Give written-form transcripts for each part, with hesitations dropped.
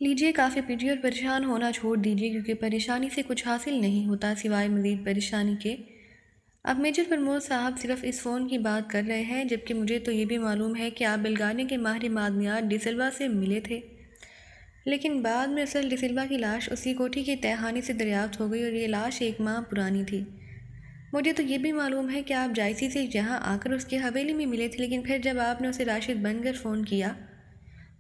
لیجیے کافی پیجیے اور پریشان ہونا چھوڑ دیجیے، کیونکہ پریشانی سے کچھ حاصل نہیں ہوتا سوائے مزید پریشانی کے۔ اب میجر پرمود صاحب صرف اس فون کی بات کر رہے ہیں، جبکہ مجھے تو یہ بھی معلوم ہے کہ آپ بلگانے کے ماہر معدنیات ڈی سلوا سے ملے تھے، لیکن بعد میں اصل ڈی سلوا کی لاش اسی کوٹھی کے تہخانے سے دریافت ہو گئی اور یہ لاش 1 ماہ پرانی تھی۔ مجھے تو یہ بھی معلوم ہے کہ آپ جائسی سے یہاں آ کر اس کی حویلی میں ملے تھے، لیکن پھر جب آپ نے اسے راشد بن کر فون کیا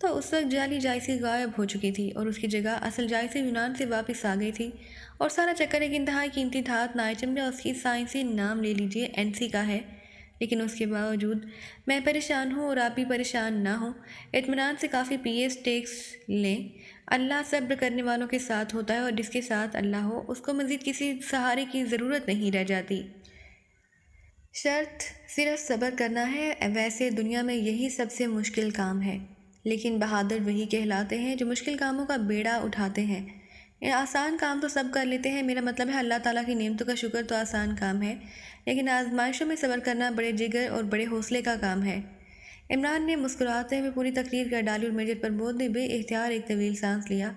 تو اس وقت جعلی جائسی غائب ہو چکی تھی اور اس کی جگہ اصل جائسی یونان سے واپس آ گئی تھی، اور سارا چکر ایک انتہائی قیمتی دھات نائچم یا اس کی سائنسی نام لے لیجیے NC کا ہے۔ لیکن اس کے باوجود میں پریشان ہوں اور آپ بھی پریشان نہ ہوں۔ اطمینان سے کافی پیے سٹیکس لیں، اللہ صبر کرنے والوں کے ساتھ ہوتا ہے، اور جس کے ساتھ اللہ ہو اس کو مزید کسی سہارے کی ضرورت نہیں رہ جاتی۔ شرط صرف صبر کرنا ہے۔ ویسے دنیا میں یہی سب سے مشکل کام ہے، لیکن بہادر وہی کہلاتے ہیں جو مشکل کاموں کا بیڑا اٹھاتے ہیں۔ یہ آسان کام تو سب کر لیتے ہیں، میرا مطلب ہے اللہ تعالیٰ کی نعمتوں کا شکر تو آسان کام ہے، لیکن آزمائشوں میں صبر کرنا بڑے جگر اور بڑے حوصلے کا کام ہے۔ عمران نے مسکراتے ہوئے پوری تقریر کر ڈالی اور میجر پرمود نے بے اختیار ایک طویل سانس لیا۔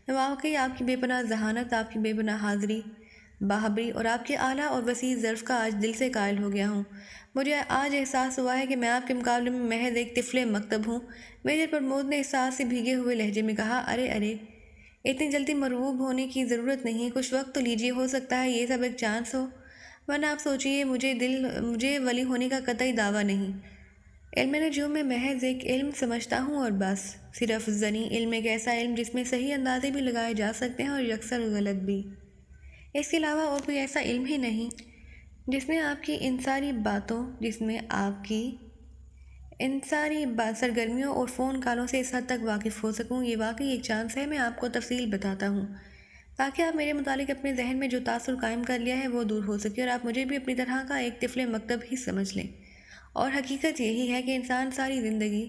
میں واقعی آپ کی بے پناہ ذہانت، آپ کی بے پناہ حاضری، باہبری اور آپ کے اعلیٰ اور وسیع ظرف کا آج دل سے قائل ہو گیا ہوں۔ مجھے آج احساس ہوا ہے کہ میں آپ کے مقابلے میں محض ایک طفل مکتب ہوں۔ میجر پرمود نے احساس سے بھیگے ہوئے لہجے میں کہا، ارے اتنی جلدی مرعوب ہونے کی ضرورت نہیں، کچھ وقت تو لیجیے، ہو سکتا ہے یہ سب ایک چانس ہو، ورنہ آپ سوچئے مجھے ولی ہونے کا قطعی دعویٰ نہیں۔ علم نجوم میں محض ایک علم سمجھتا ہوں اور بس، صرف ظنی علم، ایک ایسا علم جس میں صحیح اندازے بھی لگائے جا سکتے ہیں اور یکسر غلط بھی۔ اس کے علاوہ اور کوئی ایسا علم ہی نہیں جس میں آپ کی ان ساری باتوں، جس میں آپ کی ان ساری سرگرمیوں اور فون کالوں سے اس حد تک واقف ہو سکوں۔ یہ واقعی ایک چانس ہے۔ میں آپ کو تفصیل بتاتا ہوں تاکہ آپ میرے متعلق اپنے ذہن میں جو تاثر قائم کر لیا ہے وہ دور ہو سکے اور آپ مجھے بھی اپنی طرح کا ایک طفل مکتب ہی سمجھ لیں۔ اور حقیقت یہی ہے کہ انسان ساری زندگی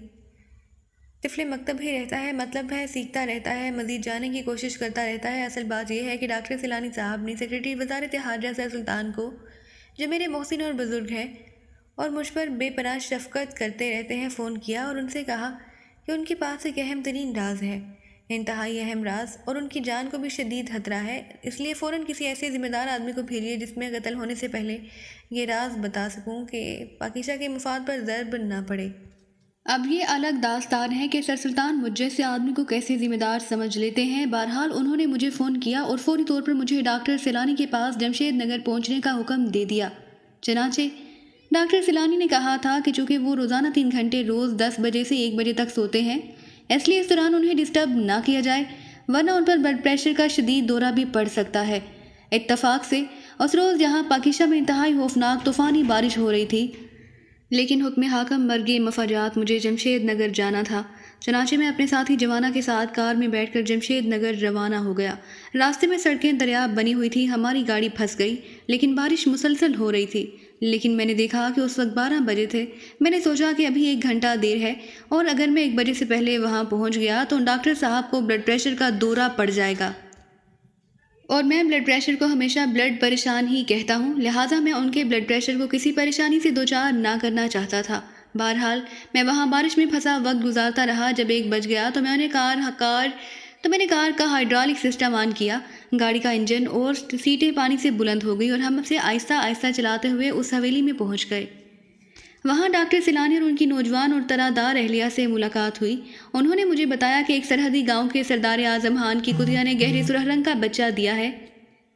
طفل مکتب ہی رہتا ہے، مطلب ہے سیکھتا رہتا ہے، مزید جانے کی کوشش کرتا رہتا ہے۔ اصل بات یہ ہے کہ ڈاکٹر سیلانی صاحب نے سیکریٹری وزارت خارجہ سر سلطان کو، جو میرے محسن اور بزرگ ہیں اور مجھ پر بے پناہ شفقت کرتے رہتے ہیں، فون کیا اور ان سے کہا کہ ان کے پاس ایک اہم ترین راز ہے، انتہائی اہم راز، اور ان کی جان کو بھی شدید خطرہ ہے، اس لیے فوراً کسی ایسے ذمہ دار آدمی کو بھیجیے جس میں قتل ہونے سے پہلے یہ راز بتا سکوں کہ پاکیزہ کے مفاد پر ضرب نہ پڑے۔ اب یہ الگ داستان ہے کہ سر سلطان مجھ جیسے آدمی کو کیسے ذمہ دار سمجھ لیتے ہیں۔ بہرحال انہوں نے مجھے فون کیا اور فوری طور پر مجھے ڈاکٹر سیلانی کے پاس جمشید نگر پہنچنے کا حکم دے دیا۔ چنانچہ ڈاکٹر سیلانی نے کہا تھا کہ چونکہ وہ روزانہ 3 گھنٹے روز 10 بجے سے 1 بجے تک سوتے ہیں، اس لیے اس دوران انہیں ڈسٹرب نہ کیا جائے، ورنہ ان پر بلڈ پریشر کا شدید دورہ بھی پڑ سکتا ہے۔ اتفاق سے اس روز یہاں پاکیزہ میں انتہائی خوفناک طوفانی بارش ہو رہی تھی، لیکن حکم حاکم مرگ مفاجات مجھے جمشید نگر جانا تھا۔ چنانچہ میں اپنے ساتھی جوانہ کے ساتھ کار میں بیٹھ کر جمشید نگر روانہ ہو گیا۔ راستے میں سڑکیں دریاب بنی ہوئی تھی، ہماری گاڑی پھنس گئی، لیکن بارش مسلسل ہو رہی تھی۔ لیکن میں نے دیکھا کہ اس وقت 12 بجے تھے۔ میں نے سوچا کہ ابھی 1 گھنٹہ دیر ہے، اور اگر میں 1 بجے سے پہلے وہاں پہنچ گیا تو ڈاکٹر صاحب کو بلڈ پریشر کا دورہ پڑ جائے گا، اور میں بلڈ پریشر کو ہمیشہ بلڈ پریشان ہی کہتا ہوں، لہٰذا میں ان کے بلڈ پریشر کو کسی پریشانی سے دوچار نہ کرنا چاہتا تھا۔ بہرحال میں وہاں بارش میں پھنسا وقت گزارتا رہا۔ جب 1 بج گیا تو میں نے کار کا ہائیڈرولک سسٹم آن کیا۔ گاڑی کا انجن اور سیٹیں پانی سے بلند ہو گئی اور ہم اسے آہستہ آہستہ چلاتے ہوئے اس حویلی میں پہنچ گئے۔ وہاں ڈاکٹر سیلانی اور ان کی نوجوان اور طرح اہلیہ سے ملاقات ہوئی۔ انہوں نے مجھے بتایا کہ ایک سرحدی گاؤں کے سردار اعظم خان کی کتیا نے گہرے سرخ رنگ کا بچہ دیا ہے،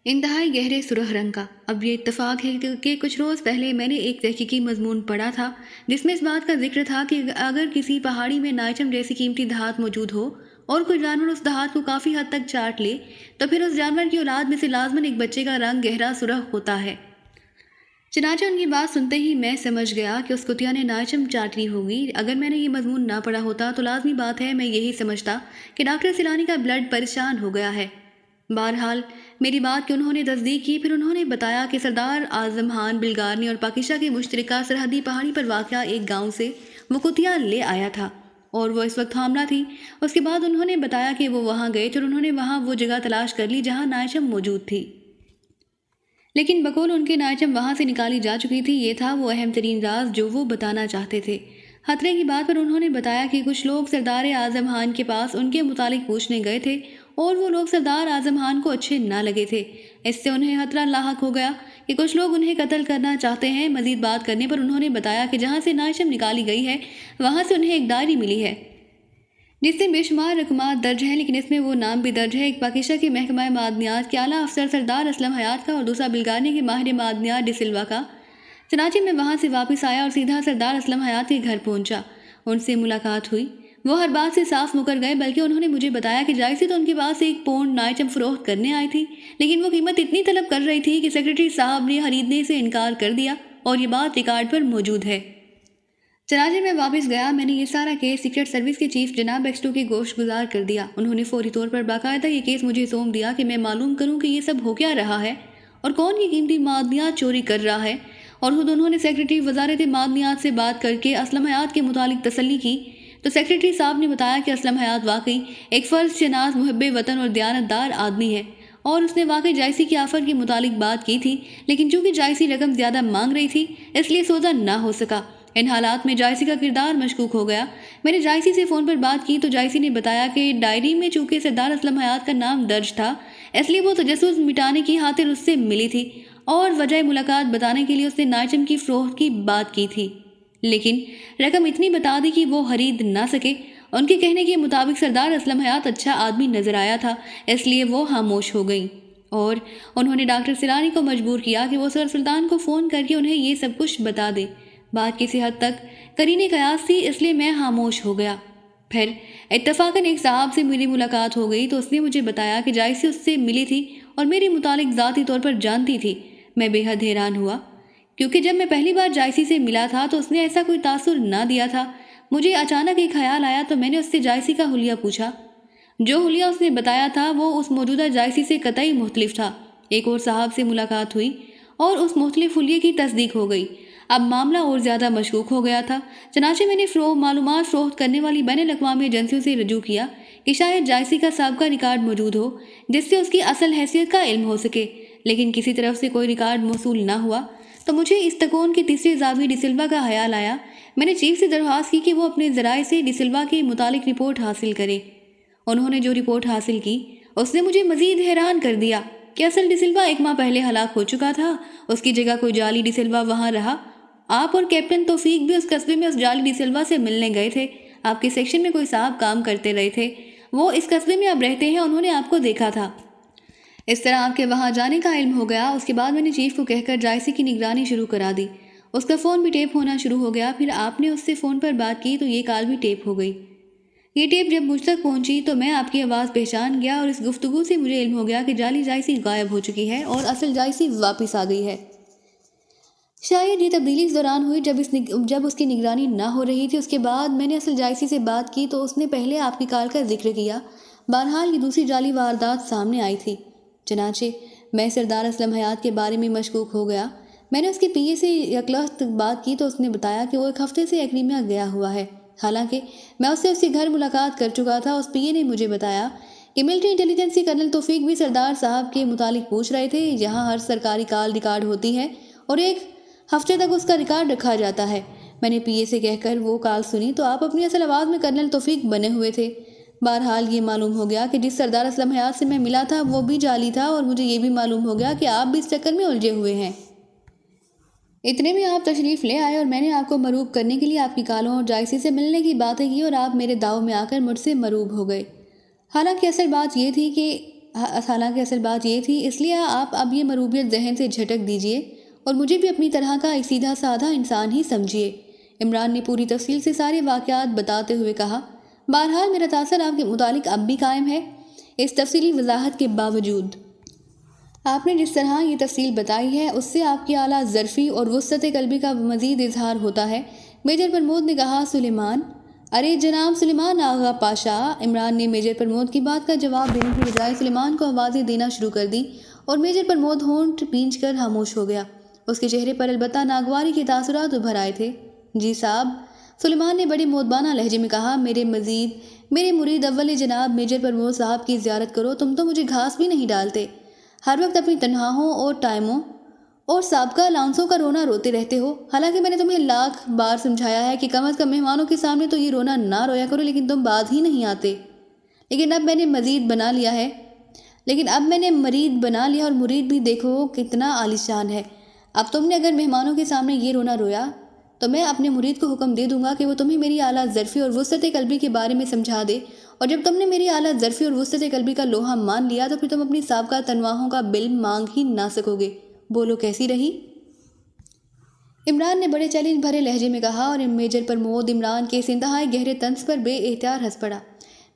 انتہائی گہرے سرخ رنگ کا۔ اب یہ اتفاق ہے کہ کچھ روز پہلے میں نے ایک تحقیقی مضمون پڑھا تھا جس میں اس بات کا ذکر تھا کہ اگر کسی پہاڑی میں نائچم جیسی قیمتی دھات موجود ہو اور کوئی جانور اس دھات کو کافی حد تک چاٹ لے تو پھر اس جانور کی اولاد میں سے لازماً ایک بچے کا رنگ گہرا سرخ ہوتا ہے۔ چنانچہ ان کی بات سنتے ہی میں سمجھ گیا کہ اس کتیا نے نائچم چاٹ لی ہوگی۔ اگر میں نے یہ مضمون نہ پڑھا ہوتا تو لازمی بات ہے میں یہی سمجھتا کہ ڈاکٹر سیلانی کا بلڈ پریشان ہو گیا ہے۔ بہرحال میری بات کی انہوں نے تصدیق کی۔ پھر انہوں نے بتایا کہ سردار اعظم خان بلگارنی اور پاکیزہ کی مشترکہ سرحدی پہاڑی پر واقع ایک گاؤں سے وہ کتیا لے آیا تھا اور وہ اس وقت حاملہ تھی۔ اس کے بعد انہوں نے بتایا کہ وہ وہاں گئے تو انہوں نے وہاں وہ جگہ تلاش کر لی جہاں نائچم موجود تھی، لیکن بقول ان کے نائچم وہاں سے نکالی جا چکی تھی۔ یہ تھا وہ اہم ترین راز جو وہ بتانا چاہتے تھے۔ خطرے کی بات پر انہوں نے بتایا کہ کچھ لوگ سردار اعظم خان کے پاس ان کے متعلق پوچھنے گئے تھے اور وہ لوگ سردار اعظم خان کو اچھے نہ لگے تھے۔ اس سے انہیں خطرہ لاحق ہو گیا کہ کچھ لوگ انہیں قتل کرنا چاہتے ہیں۔ مزید بات کرنے پر انہوں نے بتایا کہ جہاں سے نائشم نکالی گئی ہے وہاں سے انہیں ایک ڈائری ملی ہے جس سے بے شمار رقمات درج ہیں، لیکن اس میں وہ نام بھی درج ہے، ایک پاکستان کے محکمہ معدنیات کے اعلیٰ افسر سردار اسلم حیات کا اور دوسرا بلغاریہ کے ماہر معدنیات ڈی سلوا کا۔ چنانچہ میں وہاں سے واپس آیا اور سیدھا سردار اسلم حیات کے گھر پہنچا۔ ان سے ملاقات ہوئی۔ وہ ہر بات سے صاف مکر گئے، بلکہ انہوں نے مجھے بتایا کہ جائسی تو ان کے پاس 1 پاؤنڈ نائچم فروخت کرنے آئی تھی، لیکن وہ قیمت اتنی طلب کر رہی تھی کہ سیکرٹری صاحب نے خریدنے سے انکار کر دیا اور یہ بات ریکارڈ پر موجود ہے۔ چنانچہ میں واپس گیا۔ میں نے یہ سارا کیس سیکرٹ سروس کے چیف جناب ایکسٹو کے گوشت گزار کر دیا۔ انہوں نے فوری طور پر باقاعدہ یہ کیس مجھے سونپ دیا کہ میں معلوم کروں کہ یہ سب ہو کیا رہا ہے اور کون یہ قیمتی معدنیات چوری کر رہا ہے، اور خود انہوں نے سیکرٹری وزارت معدنیات سے بات کر کے اسلم حیات کے متعلق تسلی کی تو سیکرٹری صاحب نے بتایا کہ اسلم حیات واقعی ایک فرض شناس محب وطن اور دیانتدار آدمی ہے اور اس نے واقعی جائسی کی آفر کے متعلق بات کی تھی، لیکن چونکہ جائسی رقم زیادہ مانگ رہی تھی اس لیے سودا نہ ہو سکا۔ ان حالات میں جائسی کا کردار مشکوک ہو گیا۔ میں نے جائسی سے فون پر بات کی تو جائسی نے بتایا کہ ڈائری میں چونکہ سردار اسلم حیات کا نام درج تھا اس لیے وہ تجسس مٹانے کی خاطر اس سے ملی تھی اور وجہ ملاقات بتانے کے لیے اس نے نائچم کی فروخت کی بات کی تھی، لیکن رقم اتنی بتا دی کہ وہ خرید نہ سکے۔ ان کے کہنے کے مطابق سردار اسلم حیات اچھا آدمی نظر آیا تھا، اس لیے وہ خاموش ہو گئیں اور انہوں نے ڈاکٹر سیلانی کو مجبور کیا کہ وہ سر سلطان کو فون کر کے انہیں یہ سب کچھ بتا دے۔ بات کسی حد تک قرینِ قیاس تھی، اس لیے میں خاموش ہو گیا۔ پھر اتفاقاً ایک صاحب سے میری ملاقات ہو گئی تو اس نے مجھے بتایا کہ جائسی اس سے ملی تھی اور میرے متعلق ذاتی طور پر جانتی تھی۔ میں بے حد حیران ہوا کیونکہ جب میں پہلی بار جائسی سے ملا تھا تو اس نے ایسا کوئی تاثر نہ دیا تھا۔ مجھے اچانک ایک خیال آیا تو میں نے اس سے جائسی کا حلیہ پوچھا۔ جو حلیہ اس نے بتایا تھا وہ اس موجودہ جائسی سے قطعی مختلف تھا۔ ایک اور صاحب سے ملاقات ہوئی اور اس مختلف حلیے کی تصدیق ہو گئی۔ اب معاملہ اور زیادہ مشکوک ہو گیا تھا، چنانچہ میں نے معلومات فروخت کرنے والی بین الاقوامی ایجنسیوں سے رجوع کیا کہ شاید جائسی کا سابقہ ریکارڈ موجود ہو جس سے اس کی اصل حیثیت کا علم ہو سکے، لیکن کسی طرف سے کوئی ریکارڈ موصول نہ ہوا۔ تو مجھے اس تکون کے تیسرے زاویے ڈی سلوا کا خیال آیا۔ میں نے چیف سے درخواست کی کہ وہ اپنے ذرائع سے ڈی سلوا کے متعلق رپورٹ حاصل کرے۔ انہوں نے جو رپورٹ حاصل کی اس نے مجھے مزید حیران کر دیا کہ اصل ڈی سلوا 1 ماہ پہلے ہلاک ہو چکا تھا، اس کی جگہ کوئی جعلی ڈی سلوا وہاں رہا۔ آپ اور کیپٹن توفیق بھی اس قصبے میں اس جعلی ڈی سلوا سے ملنے گئے تھے۔ آپ کے سیکشن میں کوئی صاحب کام کرتے رہے تھے، وہ اس قصبے میں اب رہتے ہیں، انہوں نے آپ کو دیکھا تھا۔ اس طرح آپ کے وہاں جانے کا علم ہو گیا۔ اس کے بعد میں نے چیف کو کہہ کر جائسی کی نگرانی شروع کرا دی۔ اس کا فون بھی ٹیپ ہونا شروع ہو گیا۔ پھر آپ نے اس سے فون پر بات کی تو یہ کال بھی ٹیپ ہو گئی۔ یہ ٹیپ جب مجھ تک پہنچی تو میں آپ کی آواز پہچان گیا اور اس گفتگو سے مجھے علم ہو گیا کہ جعلی جائسی غائب ہو چکی ہے اور اصل جائسی واپس آ گئی ہے۔ شاید یہ تبدیلی اس دوران ہوئی جب اس کی نگرانی نہ ہو رہی تھی۔ اس کے بعد میں نے اصل جائسی سے بات کی تو اس نے پہلے آپ کی کال کا ذکر کیا۔ بہرحال یہ دوسری جعلی واردات سامنے آئی تھی۔ چنانچہ میں سردار اسلم حیات کے بارے میں مشکوک ہو گیا۔ میں نے اس کے پی اے سے یکلخت بات کی تو اس نے بتایا کہ وہ 1 ہفتے سے ایکڈیمیا گیا ہوا ہے۔ حالانکہ میں اس کے گھر ملاقات کر چکا تھا۔ اس پی اے نے مجھے بتایا کہ ملٹری انٹیلیجنس کے کرنل توفیق بھی سردار صاحب کے متعلق پوچھ رہے تھے۔ یہاں ہر سرکاری کال ریکارڈ ہوتی ہے اور 1 ہفتے تک اس کا ریکارڈ رکھا جاتا ہے۔ میں نے پی اے سے کہہ کر وہ کال سنی تو آپ اپنی اصل آواز میں کرنل توفیق بنے ہوئے تھے۔ بہرحال یہ معلوم ہو گیا کہ جس سردار اسلم حیات سے میں ملا تھا وہ بھی جعلی تھا، اور مجھے یہ بھی معلوم ہو گیا کہ آپ بھی اس چکر میں الجھے ہوئے ہیں۔ اتنے میں آپ تشریف لے آئے اور میں نے آپ کو مروب کرنے کے لیے آپ کی کالوں اور جائسی سے ملنے کی باتیں کی اور آپ میرے داؤ میں آ کر مجھ سے مروب ہو گئے۔ حالانکہ اصل بات یہ تھی اس لیے آپ اب یہ مروبیت ذہن سے جھٹک دیجئے اور مجھے بھی اپنی طرح کا ایک سیدھا سادھا انسان ہی سمجھیے۔ عمران نے پوری تفصیل سے سارے واقعات بتاتے ہوئے کہا۔ بہرحال میرا تاثر آپ کے متعلق اب بھی قائم ہے، اس تفصیلی وضاحت کے باوجود۔ آپ نے جس طرح یہ تفصیل بتائی ہے اس سے آپ کی اعلیٰ ظرفی اور وسعت قلبی کا مزید اظہار ہوتا ہے۔ میجر پرمود نے کہا۔ سلیمان، ارے جناب سلیمان آغا پاشا۔ عمران نے میجر پرمود کی بات کا جواب دینے کی بجائے سلیمان کو آوازیں دینا شروع کر دی اور میجر پرمود ہونٹ بھینچ کر خاموش ہو گیا۔ اس کے چہرے پر البتہ ناگواری کے تاثرات ابھر آئے تھے۔ جی صاحب، سلیمان نے بڑے مودبانہ لہجے میں کہا، میرے مرید اول جناب میجر پرمود صاحب کی زیارت کرو، تم تو مجھے گھاس بھی نہیں ڈالتے، ہر وقت اپنی تنہاہوں اور ٹائموں اور سابقہ الاؤنسوں کا رونا روتے رہتے ہو، حالانکہ میں نے تمہیں لاکھ بار سمجھایا ہے کہ کم از کم مہمانوں کے سامنے تو یہ رونا نہ رویا کرو، لیکن تم باز ہی نہیں آتے۔ لیکن اب میں نے مرید بنا لیا اور مرید بھی دیکھو کتنا عالیشان ہے۔ اب تم نے اگر مہمانوں کے سامنے یہ رونا رویا تو میں اپنے مرید کو حکم دے دوں گا کہ وہ تمہیں میری اعلیٰ ظرفی اور وسعت قلبی کے بارے میں سمجھا دے، اور جب تم نے میری اعلیٰ ظرفی اور وسعت قلبی کا لوہا مان لیا تو پھر تم اپنی سابقہ تنواہوں کا بل مانگ ہی نہ سکو گے۔ بولو کیسی رہی؟ عمران نے بڑے چیلنج بھرے لہجے میں کہا، اور میجر پرمود عمران کے اس انتہائی گہرے طنز پر بے اختیار ہنس پڑا۔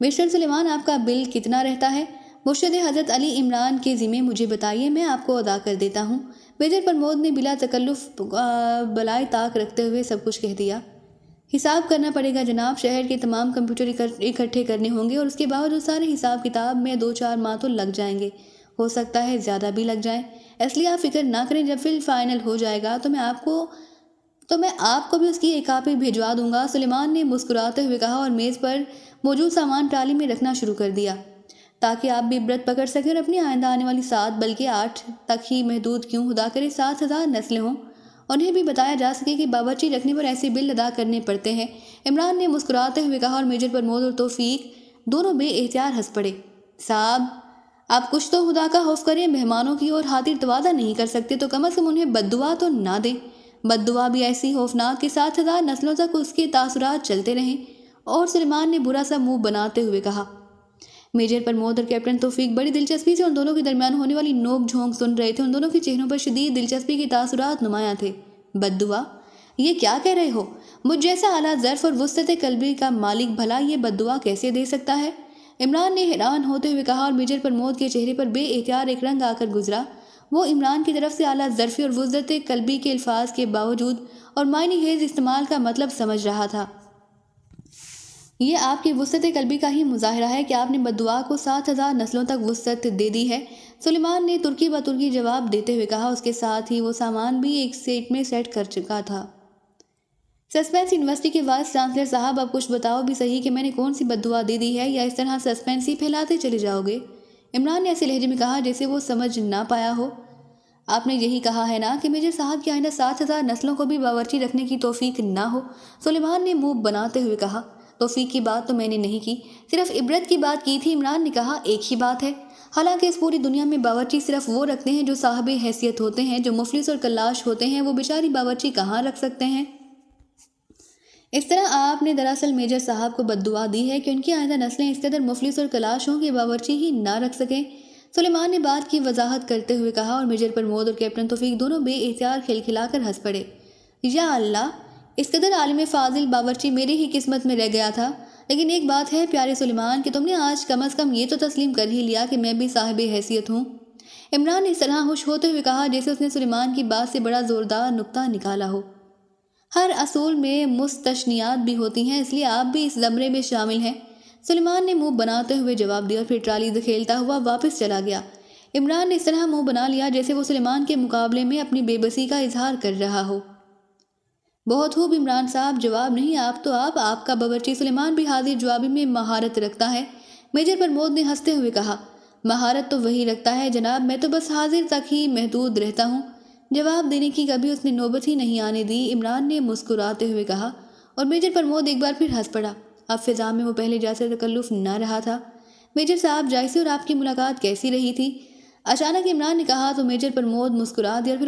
مسٹر سلیمان، آپ کا بل کتنا رہتا ہے؟ مرشد حضرت علی عمران کے ذمے مجھے بتائیے، میں آپ کو ادا کر دیتا ہوں۔ میجر پرمود نے بلا تکلف بلائے طاق رکھتے ہوئے سب کچھ کہہ دیا۔ حساب کرنا پڑے گا جناب، شہر کے تمام کمپیوٹر اکٹھے کرنے ہوں گے، اور اس کے باوجود سارے حساب کتاب میں 2-4 ماہ تو لگ جائیں گے، ہو سکتا ہے زیادہ بھی لگ جائیں۔ اس لیے آپ فکر نہ کریں، جب فائنل ہو جائے گا تو میں آپ کو بھی اس کی ایک کاپی بھیجوا دوں گا۔ سلیمان نے مسکراتے ہوئے کہا، اور میز پر موجود سامان ٹرالی میں رکھنا شروع کر دیا، تاکہ آپ بھی عبرت پکڑ سکیں اور اپنی آئندہ آنے والی 7 بلکہ 8 تک ہی محدود کیوں خدا کرے 7,000 نسلیں ہوں، انہیں بھی بتایا جا سکے کہ باورچی رکھنے پر ایسے بل ادا کرنے پڑتے ہیں۔ عمران نے مسکراتے ہوئے کہا، اور میجر پرمود اور توفیق دونوں بے اختیار ہنس پڑے۔ صاحب، آپ کچھ تو خدا کا خوف کریں، مہمانوں کی اور خاطر تواضع نہیں کر سکتے تو کم از کم انہیں بد دعا تو نہ دیں، بد دعا بھی ایسی خوفناک کہ 7,000 نسلوں تک اس کے تاثرات چلتے رہیں۔ اور سلیمان نے برا سا منہ بناتے ہوئے کہا۔ میجر پرمود اور کیپٹن توفیق بڑی دلچسپی سے ان دونوں کے درمیان ہونے والی نوک جھونک سن رہے تھے۔ ان دونوں کے چہروں پر شدید دلچسپی کے تاثرات نمایاں تھے۔ بد دعا؟ یہ کیا کہہ رہے ہو؟ مجھ جیسا اعلیٰ ظرف اور وسعت قلبی کا مالک بھلا یہ بد دعا کیسے دے سکتا ہے؟ عمران نے حیران ہوتے ہوئے کہا، اور میجر پرمود کے چہرے پر بے اختیار ایک رنگ آ کر گزرا۔ وہ عمران کی طرف سے اعلیٰ ظرفی اور وسعت قلبی کے الفاظ کے باوجود اور معنی خیز استعمال کا مطلب سمجھ رہا تھا۔ یہ آپ کی وسعت قلبی کا ہی مظاہرہ ہے کہ آپ نے بد دعا کو 7,000 نسلوں تک وسعت دے دی ہے۔ سلیمان نے ترکی بہ ترکی جواب دیتے ہوئے کہا، اس کے ساتھ ہی وہ سامان بھی ایک سیٹ میں سیٹ کر چکا تھا۔ سسپینس یونیورسٹی کے وائس چانسلر صاحب، اب کچھ بتاؤ بھی صحیح کہ میں نے کون سی بد دعا دے دی ہے، یا اس طرح سسپینس ہی پھیلاتے چلے جاؤ گے؟ عمران نے ایسے لہجے میں کہا جیسے وہ سمجھ نہ پایا ہو۔ آپ نے یہی کہا ہے نا کہ میجر صاحب کی آئندہ 7,000 نسلوں کو بھی باورچی رکھنے کی توفیق نہ ہو؟ سلیمان نے منہ بناتے ہوئے کہا۔ توفیق کی بات تو میں نے نہیں کی، صرف عبرت کی بات کی تھی۔ عمران نے کہا، ایک ہی بات ہے، حالانکہ اس پوری دنیا میں باورچی صرف وہ رکھتے ہیں جو صاحب حیثیت ہوتے ہیں، جو مفلس اور کلاش ہوتے ہیں وہ بیچاری باورچی کہاں رکھ سکتے ہیں؟ اس طرح آپ نے دراصل میجر صاحب کو بد دعا دی ہے کہ ان کی آئندہ نسلیں اس قدر مفلس اور کلاش ہوں کہ باورچی ہی نہ رکھ سکیں۔ سلیمان نے بات کی وضاحت کرتے ہوئے کہا، اور میجر پرمود اور کیپٹن توفیق دونوں بے اختیار کھلکھلا کر ہنس پڑے۔ یا اللہ، اس قدر عالم فاضل باورچی میری ہی قسمت میں رہ گیا تھا۔ لیکن ایک بات ہے پیارے سلیمان کہ تم نے آج کم از کم یہ تو تسلیم کر ہی لیا کہ میں بھی صاحب حیثیت ہوں۔ عمران نے اس طرح خوش ہوتے ہوئے کہا جیسے اس نے سلیمان کی بات سے بڑا زوردار نکتہ نکالا ہو۔ ہر اصول میں مستثنیات بھی ہوتی ہیں، اس لیے آپ بھی اس زمرے میں شامل ہیں۔ سلیمان نے منہ بناتے ہوئے جواب دیا اور پھر ٹرالی دھکیلتا ہوا واپس چلا گیا۔ عمران نے اس طرح منہ بنا لیا جیسے وہ سلیمان کے مقابلے میں اپنی بے بسی کا اظہار کر رہا ہو۔ بہت خوب عمران صاحب، جواب نہیں آپ کا باورچی سلیمان بھی حاضر جوابی میں مہارت رکھتا ہے۔ میجر پرمود نے ہنستے ہوئے کہا، مہارت تو وہی رکھتا ہے جناب، میں تو بس حاضر تک ہی محدود رہتا ہوں۔ جواب دینے کی کبھی اس نے نوبت ہی نہیں آنے دی۔ عمران نے مسکراتے ہوئے کہا، اور میجر پرمود ایک بار پھر ہنس پڑا۔ اب فضا میں وہ پہلے جیسا تکلف نہ رہا تھا۔ میجر صاحب، جائسی اور آپ کی ملاقات کیسی رہی تھی؟ اچانک عمران نے کہا تو میجر پرمود مسکرا دیا، اور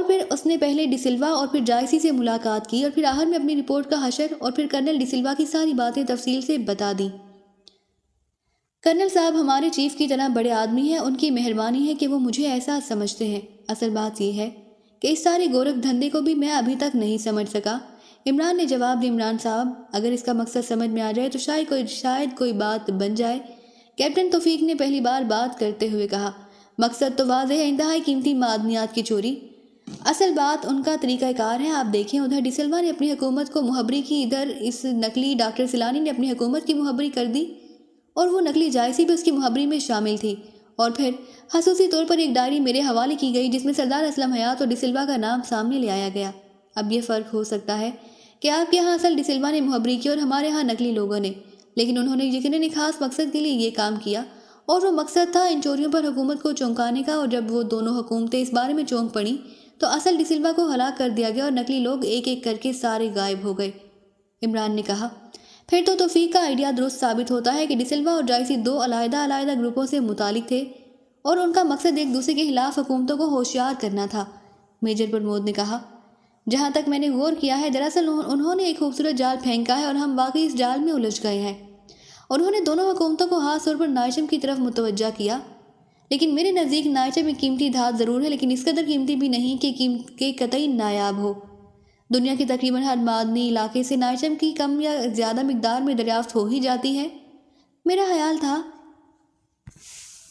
پھر اس نے پہلے ڈی سلوا اور پھر جائسی سے ملاقات کی، اور پھر آخر میں اپنی رپورٹ کا حشر اور پھر کرنل ڈی سلوا کی ساری باتیں تفصیل سے بتا دیں۔ کرنل صاحب ہمارے چیف کی طرح بڑے آدمی ہیں، ان کی مہربانی ہے کہ وہ مجھے ایسا سمجھتے ہیں۔ اصل بات یہ ہے کہ اس سارے گورکھ دھندے کو بھی میں ابھی تک نہیں سمجھ سکا۔ عمران نے جواب دیا، عمران صاحب اگر اس کا مقصد سمجھ میں آ جائے تو شاید کوئی بات بن جائے۔ کیپٹن توفیق نے پہلی بار بات کرتے ہوئے کہا، مقصد تو واضح ہے، انتہائی قیمتی معدنیات کی چوری۔ اصل بات ان کا طریقہ کار ہے۔ آپ دیکھیں، ادھر ڈی سلوا نے اپنی حکومت کو مہبری کی، ادھر اس نقلی ڈاکٹر سیلانی نے اپنی حکومت کی مہبری کر دی، اور وہ نقلی جائسی بھی اس کی مہبری میں شامل تھی۔ اور پھر خصوصی طور پر ایک ڈائری میرے حوالے کی گئی جس میں سردار اسلم حیات اور ڈی سلوا کا نام سامنے لے آیا گیا۔ اب یہ فرق ہو سکتا ہے کہ آپ کے ہاں اصل ڈی سلوا نے مہبری کی اور ہمارے ہاں نقلی لوگوں نے، لیکن انہوں نے یقیناً ایک خاص مقصد کے لیے یہ کام کیا، اور وہ مقصد تھا ان چوریوں پر حکومت کو چونکانے کا، اور جب وہ دونوں حکومتیں اس بارے میں چونک پڑیں تو اصل ڈی سلوا کو ہلاک کر دیا گیا اور نقلی لوگ ایک ایک کر کے سارے غائب ہو گئے۔ عمران نے کہا، پھر تو توفیق کا آئیڈیا درست ثابت ہوتا ہے کہ ڈی سلوا اور جائسی دو علیحدہ علیحدہ گروپوں سے متعلق تھے اور ان کا مقصد ایک دوسرے کے خلاف حکومتوں کو ہوشیار کرنا تھا۔ میجر پرمود نے کہا، جہاں تک میں نے غور کیا ہے دراصل انہوں نے ایک خوبصورت جال پھینکا ہے اور ہم واقعی اس جال میں الجھ گئے ہیں۔ انہوں نے دونوں حکومتوں کو خاص طور پر نائشم کی طرف متوجہ کیا، لیکن میرے نزدیک نائشم ایک قیمتی دھات ضرور ہے، لیکن اس قدر قیمتی بھی نہیں کہ قطعی نایاب ہو۔ دنیا کے تقریباً ہر معدنی علاقے سے نائشم کی کم یا زیادہ مقدار میں دریافت ہو ہی جاتی ہے۔ میرا خیال تھا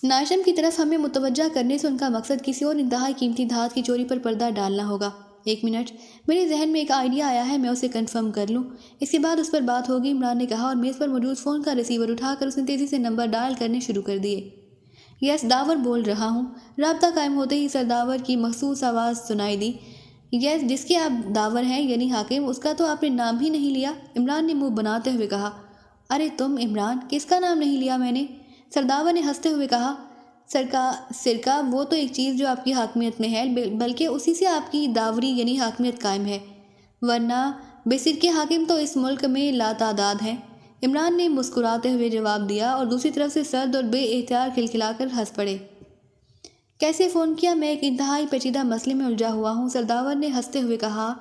نائشم کی طرف ہمیں متوجہ کرنے سے ان کا مقصد کسی اور انتہائی قیمتی دھات کی چوری پر پردہ ڈالنا ہوگا۔ ایک منٹ، میرے ذہن میں ایک آئیڈیا آیا ہے، میں اسے کنفرم کر لوں، اس کے بعد اس پر بات ہوگی، عمران نے کہا، اور میز پر موجود فون کا ریسیور اٹھا کر اس نے تیزی سے نمبر ڈائل کرنے شروع کر دیے۔ یس، داور بول رہا ہوں۔ رابطہ قائم ہوتے ہی سرداور کی مخصوص آواز سنائی دی۔ یس، جس کے آپ داور ہیں یعنی حاکم، اس کا تو آپ نے نام ہی نہیں لیا، عمران نے منہ بناتے ہوئے کہا۔ ارے تم عمران، کس کا نام نہیں لیا میں نے؟ سرداور نے ہنستے ہوئے کہا، سرکہ وہ تو ایک چیز جو آپ کی حاکمیت میں ہے، بلکہ اسی سے آپ کی داوری یعنی حاکمیت قائم ہے، ورنہ بے سرکے حاکم تو اس ملک میں لاتعداد ہیں۔ عمران نے مسکراتے ہوئے جواب دیا اور دوسری طرف سے سرد اور بے اختیار کھلکھلا کر ہنس پڑے۔ کیسے فون کیا؟ میں ایک انتہائی پیچیدہ مسئلے میں الجھا ہوا ہوں، سرداور نے ہنستے ہوئے کہا۔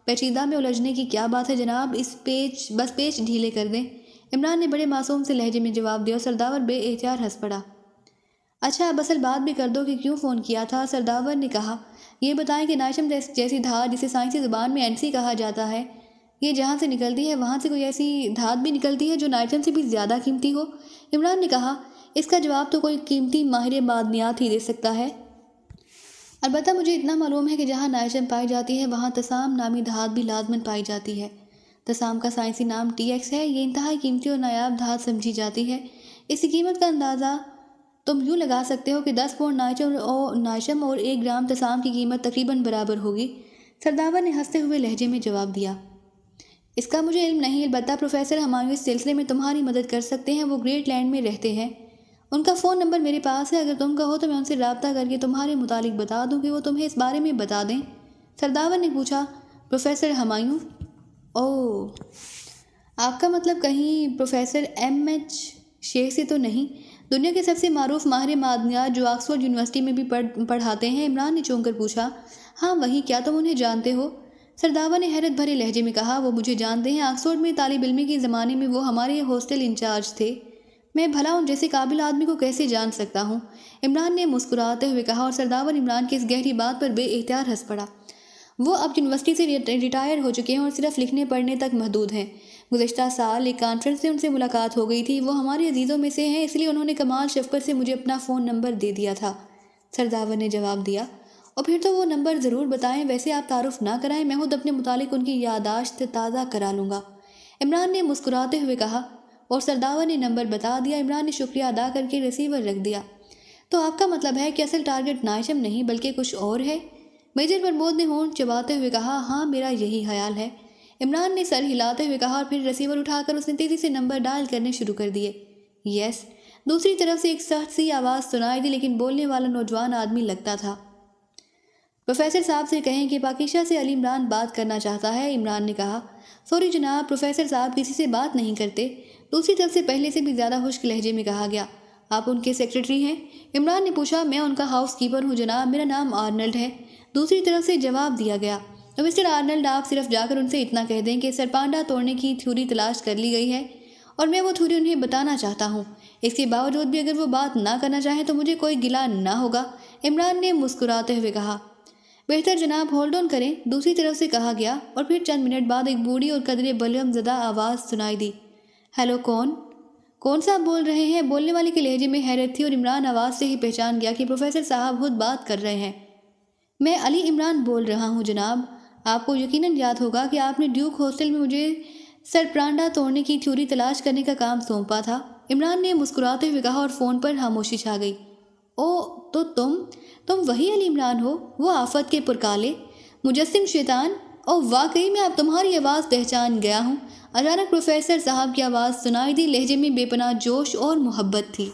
پیچیدہ میں الجھنے کی کیا بات ہے جناب، بس پیچ ڈھیلے کر دیں، عمران نے بڑے معصوم سے لہجے میں جواب دیا اور سرداور بے اختیار ہنس پڑا۔ اچھا، اب اصل بات بھی کر دو کہ کیوں فون کیا تھا، سرداور نے کہا۔ یہ بتائیں کہ نائشم جیسی دھات، جسے سائنسی زبان میں اینسی کہا جاتا ہے، یہ جہاں سے نکلتی ہے وہاں سے کوئی ایسی دھات بھی نکلتی ہے جو نائشم سے بھی زیادہ قیمتی ہو؟ عمران نے کہا، اس کا جواب تو کوئی قیمتی ماہر معدنیات ہی دے سکتا ہے۔ البتہ مجھے اتنا معلوم ہے کہ جہاں نائشم پائی جاتی ہے وہاں تسام نامی دھات بھی لازماً پائی جاتی ہے۔ تسام کا سائنسی نام TX ہے، یہ انتہائی قیمتی اور نایاب دھات سمجھی جاتی ہے۔ اس کی قیمت کا اندازہ تم یوں لگا سکتے ہو کہ 10 پاؤنڈ نائشم اور 1 گرام تسام کی قیمت تقریباً برابر ہوگی، سرداور نے ہنستے ہوئے لہجے میں جواب دیا۔ اس کا مجھے علم نہیں، البتہ پروفیسر ہمایوں اس سلسلے میں تمہاری مدد کر سکتے ہیں، وہ گریٹ لینڈ میں رہتے ہیں، ان کا فون نمبر میرے پاس ہے، اگر تم کہو تو میں ان سے رابطہ کر کے تمہارے متعلق بتا دوں کہ وہ تمہیں اس بارے میں بتا دیں۔ سرداور نے پوچھا، پروفیسر ہمایوں؟ اوہ، آپ کا مطلب کہیں پروفیسر MH شیخ سے تو نہیں؟ دنیا کے سب سے معروف ماہر معدنیات جو آکسفورڈ یونیورسٹی میں بھی پڑھاتے ہیں، عمران نے چونک کر پوچھا۔ ہاں وہی، کیا تم انہیں جانتے ہو؟ سرداور نے حیرت بھرے لہجے میں کہا، وہ مجھے جانتے ہیں، آکسفورڈ میں طالب علمی کے زمانے میں وہ ہمارے ہاسٹل انچارج تھے، میں بھلا ان جیسے قابل آدمی کو کیسے جان سکتا ہوں؟ عمران نے مسکراتے ہوئے کہا، اور سرداور عمران کی اس گہری بات پر بے اختیار ہنس پڑا۔ وہ اب یونیورسٹی سے ریٹائر ہو چکے ہیں اور صرف لکھنے پڑھنے تک محدود ہیں۔ گزشتہ سال ایک کانفرنس سے ان سے ملاقات ہو گئی تھی، وہ ہمارے عزیزوں میں سے ہیں، اس لیے انہوں نے کمال شفقت سے مجھے اپنا فون نمبر دے دیا تھا، سرداور نے جواب دیا۔ اور پھر تو وہ نمبر ضرور بتائیں، ویسے آپ تعارف نہ کرائیں، میں خود اپنے متعلق ان کی یادداشت تازہ کرا لوں گا، عمران نے مسکراتے ہوئے کہا، اور سرداور نے نمبر بتا دیا۔ عمران نے شکریہ ادا کر کے ریسیور رکھ دیا۔ تو آپ کا مطلب ہے کہ اصل ٹارگٹ نائشم نہیں بلکہ کچھ اور ہے؟ میجر پرمود نے ہونٹ چباتے ہوئے کہا، ہاں میرا یہی خیال ہے، عمران نے سر ہلاتے ہوئے کہا، اور پھر ریسیور اٹھا کر اس نے تیزی سے نمبر ڈائل کرنے شروع کر دیے۔ یس، دوسری طرف سے ایک سخت سی آواز سنائی دی، لیکن بولنے والا نوجوان آدمی لگتا تھا۔ پروفیسر صاحب سے کہیں کہ پاکیشہ سے علی عمران بات کرنا چاہتا ہے، عمران نے کہا۔ سوری جناب، پروفیسر صاحب کسی سے بات نہیں کرتے، دوسری طرف سے پہلے سے بھی زیادہ خشک لہجے میں کہا گیا۔ آپ ان کے سیکرٹری ہیں؟ عمران نے پوچھا۔ میں ان کا ہاؤس کیپر ہوں جناب، میرا نام آرنلڈ ہے، دوسری طرف سے جواب دیا گیا۔ تو مسٹر آرنلڈ، آپ صرف جا کر ان سے اتنا کہہ دیں کہ سرپانڈا توڑنے کی تھیوری تلاش کر لی گئی ہے اور میں وہ تھیوری انہیں بتانا چاہتا ہوں۔ اس کے باوجود بھی اگر وہ بات نہ کرنا چاہیں تو مجھے کوئی گلہ نہ ہوگا، عمران نے مسکراتے ہوئے کہا۔ بہتر جناب، ہولڈ آن کریں، دوسری طرف سے کہا گیا، اور پھر چند منٹ بعد ایک بوڑھی اور قدرے بلغم زدہ آواز سنائی دی۔ ہیلو، کون صاحب بول رہے ہیں؟ بولنے والے کے لہجے میں حیرت تھی اور عمران آواز سے ہی پہچان گیا کہ پروفیسر صاحب خود بات کر رہے ہیں۔ میں علی عمران بول رہا ہوں جناب، آپ کو یقیناً یاد ہوگا کہ آپ نے ڈیوک ہاسٹل میں مجھے سرپانڈا توڑنے کی تھیوری تلاش کرنے کا کام سونپا تھا، عمران نے مسکراتے ہوئے کہا، اور فون پر خاموشی چھا گئی۔ او، تو تم وہی علی عمران ہو، وہ آفت کے پرکالے مجسم شیطان؟ او واقعی میں اب تمہاری آواز پہچان گیا ہوں، اچانک پروفیسر صاحب کی آواز سنائی دی، لہجے میں بے پناہ جوش اور محبت تھی۔